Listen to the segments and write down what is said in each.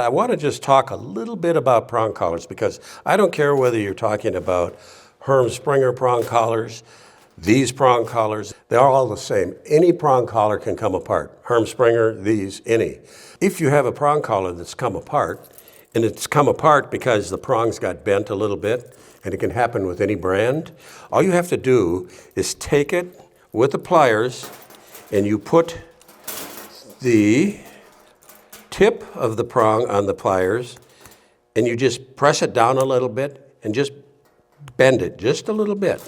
I want to just talk a little bit about prong collars because I don't care whether you're talking about Herm Springer prong collars, these prong collars, they're all the same. Any prong collar can come apart. Herm Springer, these, any. If you have a prong collar that's come apart, and it's come apart because the prongs got bent a little bit, and it can happen with any brand, all you have to do is take it with the pliers and you put the tip of the prong on the pliers and you just press it down a little bit and just bend it just a little bit.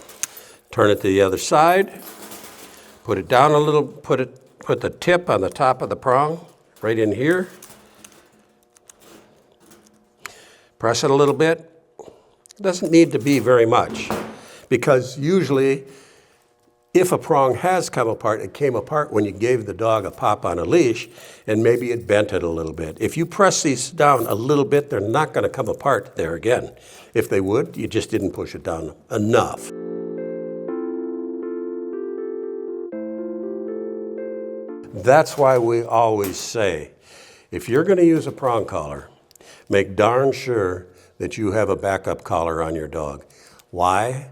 Turn it to the other side, put it down a little, put the tip on the top of the prong right in here. Press it a little bit. It doesn't need to be very much because usually if a prong has come apart, it came apart when you gave the dog a pop on a leash and maybe it bent it a little bit. If you press these down a little bit, they're not going to come apart there again. If they would, you just didn't push it down enough. That's why we always say, if you're going to use a prong collar, make darn sure that you have a backup collar on your dog. Why?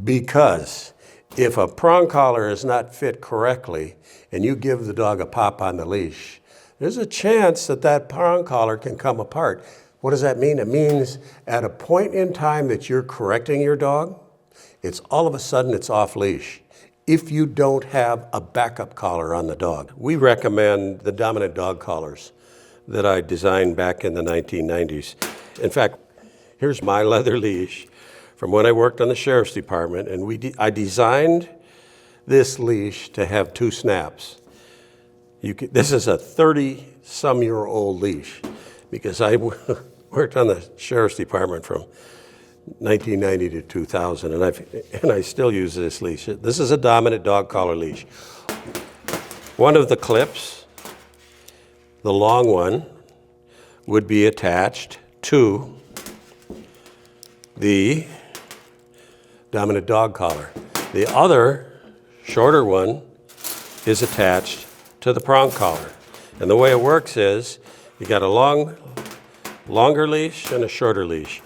Because if a prong collar is not fit correctly and you give the dog a pop on the leash, there's a chance that that prong collar can come apart. What does that mean? It means at a point in time that you're correcting your dog, it's all of a sudden it's off leash if you don't have a backup collar on the dog. We recommend the dominant dog collars that I designed back in the 1990s. In fact, here's my leather leash from when I worked on the Sheriff's Department, and I designed this leash to have 2 snaps. This is a 30-some-year-old leash because I worked on the Sheriff's Department from 1990 to 2000, and I still use this leash. This is a dominant dog collar leash. One of the clips, the long one, would be attached to the dominant dog collar. The other, shorter one, is attached to the prong collar. And the way it works is, you got a longer leash and a shorter leash.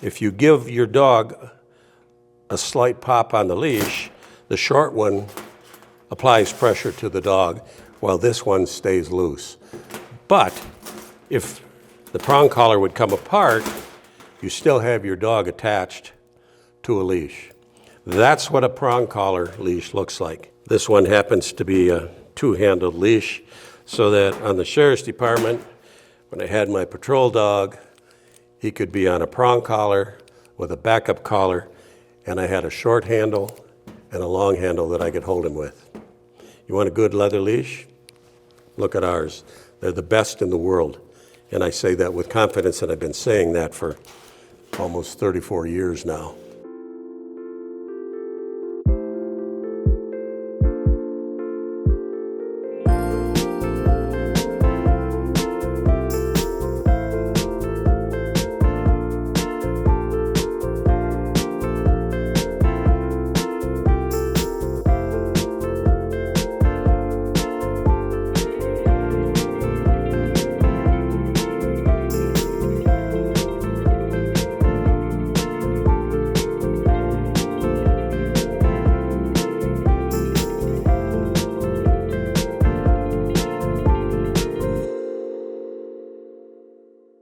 If you give your dog a slight pop on the leash, the short one applies pressure to the dog while this one stays loose. But if the prong collar would come apart, you still have your dog attached to a leash. That's what a prong collar leash looks like. This one happens to be a 2-handled leash, so that on the Sheriff's Department, when I had my patrol dog, he could be on a prong collar with a backup collar, and I had a short handle and a long handle that I could hold him with. You want a good leather leash? Look at ours. They're the best in the world. And I say that with confidence, and I've been saying that for almost 34 years now.